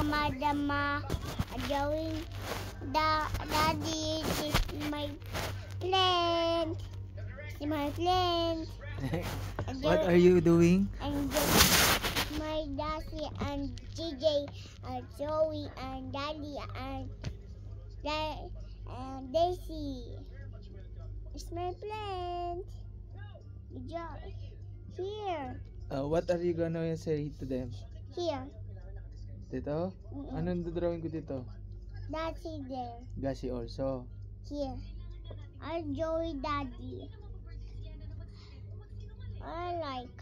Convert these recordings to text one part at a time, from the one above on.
Mama drawing daddy is my plant. It's my plant. What are you doing? And my daddy and JJ and Joey and Daddy and Daisy. It's my plant. Here. What are you gonna say to them? Here. Dito? Anong drawing ko dito? Daddy there. Gashi also. Here. I Joey Daddy. I like.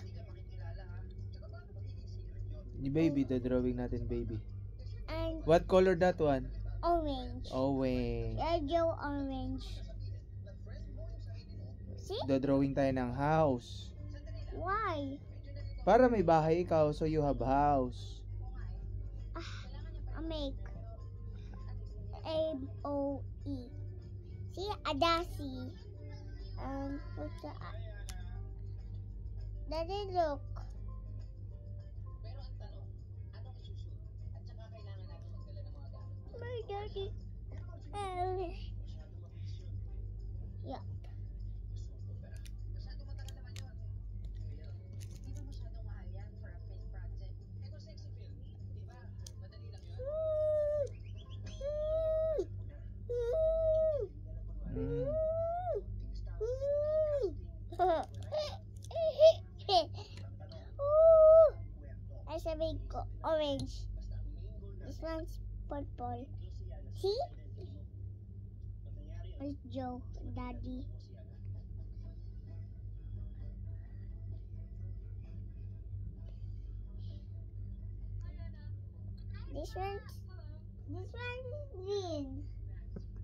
Yung baby, the drawing natin baby. And What color that one? orange. Orange. I draw orange. See? The drawing tayo ng house. Why? Para may bahay ikaw, so you have house. I make A-O-E. See? Adasi. What's the Daddy, look. My daddy. Yeah. I said orange. This one's purple. See? It's Joe, Daddy. This one's green.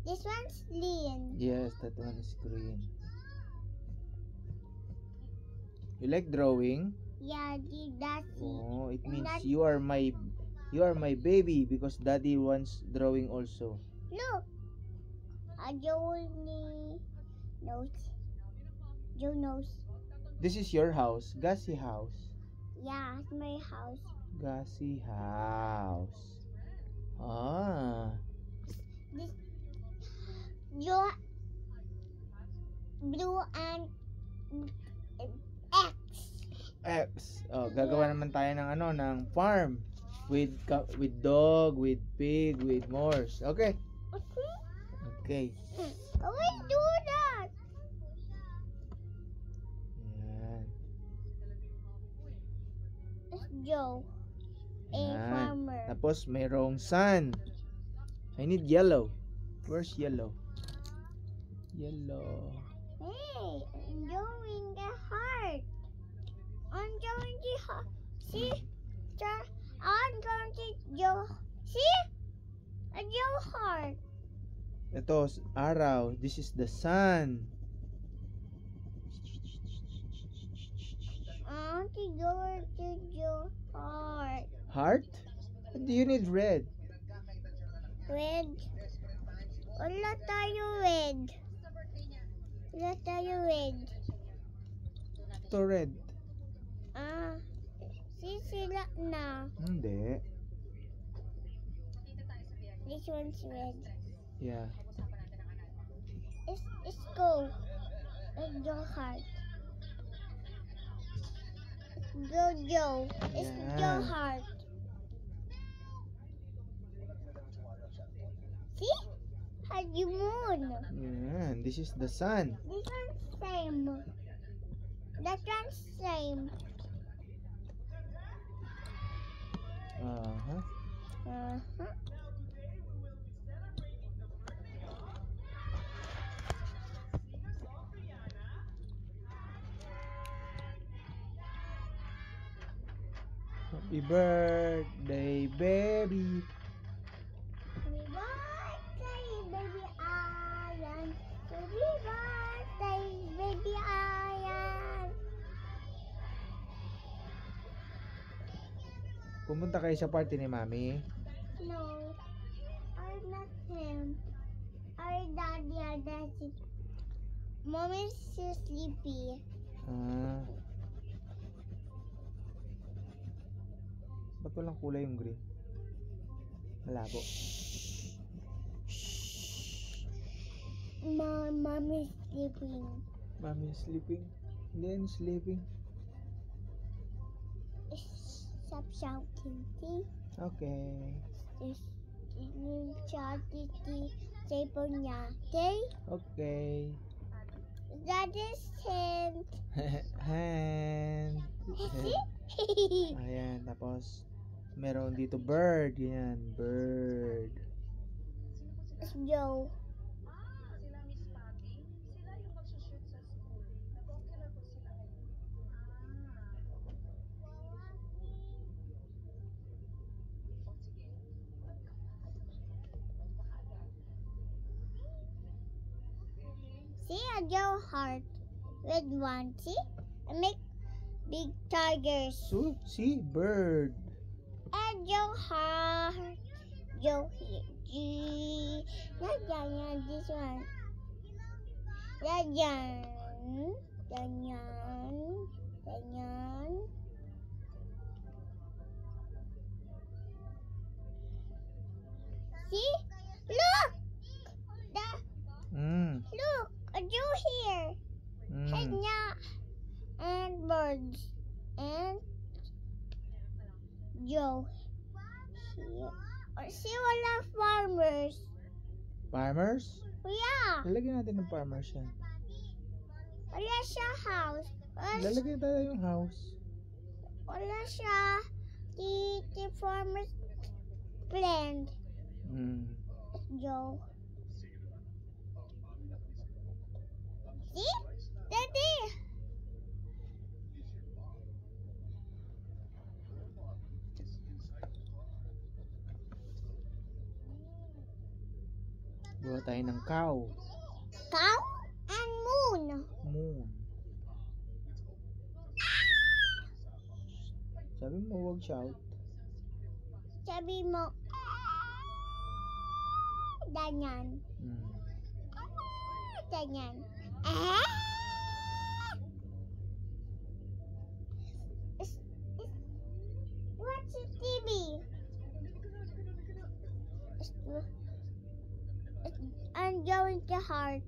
This one's green. Yes, that one is green. You like drawing? Yeah, Daddy. Oh, it And means Daddy- you are my baby because daddy wants drawing also. Look. Joe knows. Joe knows. This is your house, Gashi house. Yeah, it's my house. Gashi house. Ah. This Joe blue and X. X. Oh, gagawa naman tayo ng ng farm with dog, with pig, with horse. Okay. Okay. Okay. I will do that. Yan. It's Joe, a Yan. farmer. Tapos mayroong sun. I need yellow. Where's yellow? Yellow. Hey, I'm drawing the heart. I'm drawing the heart. See? I'm drawing the Joe. See? A Joe heart. Ito, araw. This is the sun. I want to go to Joe heart. Heart? Do you need red? Red. Wala tayo red. Wala tayo red. Ito red. Sisila na. Hindi. This one's red. Yeah. It's go. It's Joe heart. Go Joe. It's Yeah. Joe heart. See? Had you moon. Yan. This is the sun. This one's same. That one's same. Uh-huh. Uh-huh. Happy birthday, baby. Happy birthday, baby Ayan. Happy birthday, baby Ayan. Pumunta kayo sa party ni Mami. No, I'm not him. Our daddy, our daddy. Mommy's so sleepy. Ba't walang kulay yung green? Malabo. Mommy's sleeping. Mommy is sleeping. Then sleeping. Stop shouting. See? Okay. This yung chatty table niya. Okay? Okay. That is him. Hand. See? Ayan, tapos meron dito bird. Yan, bird. It's Joe. See a Joe heart with one. See? I make big tigers. So, see, bird. A Joe heart. Joe here. G. Not yan, this one. Yan. See? Look! Look! A Joe here. Kanya and birds and Joe here. See wala farmers. Farmers? Yeah. Lalagyan natin ng farmers yan. Wala siya house. Lalagyan tayo yung house. Wala siya the farmers blend. Joe. See? Daddy. Gawa tayo ng cow. Cow and moon. Moon. Sabi mo, huwag shout. Sabi mo, ganyan. Ganyan. What's the TV? I'm going to heart.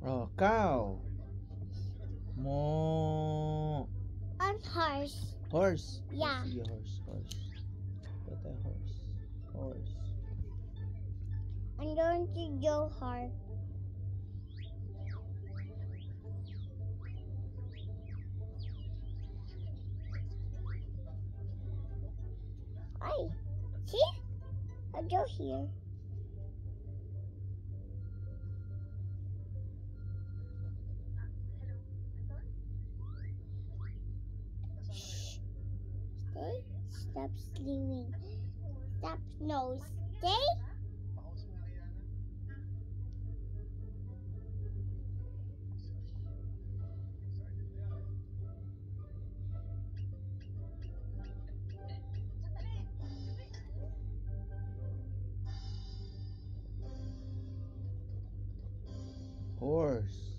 Oh, cow. Mo. And horse. Horse. Yeah. Sige, horse. Put a horse. Horse. I'm going to go heart. Ay, see? I'll go here. Stay. Stop sleeping. Stop. No. Stay. Horse.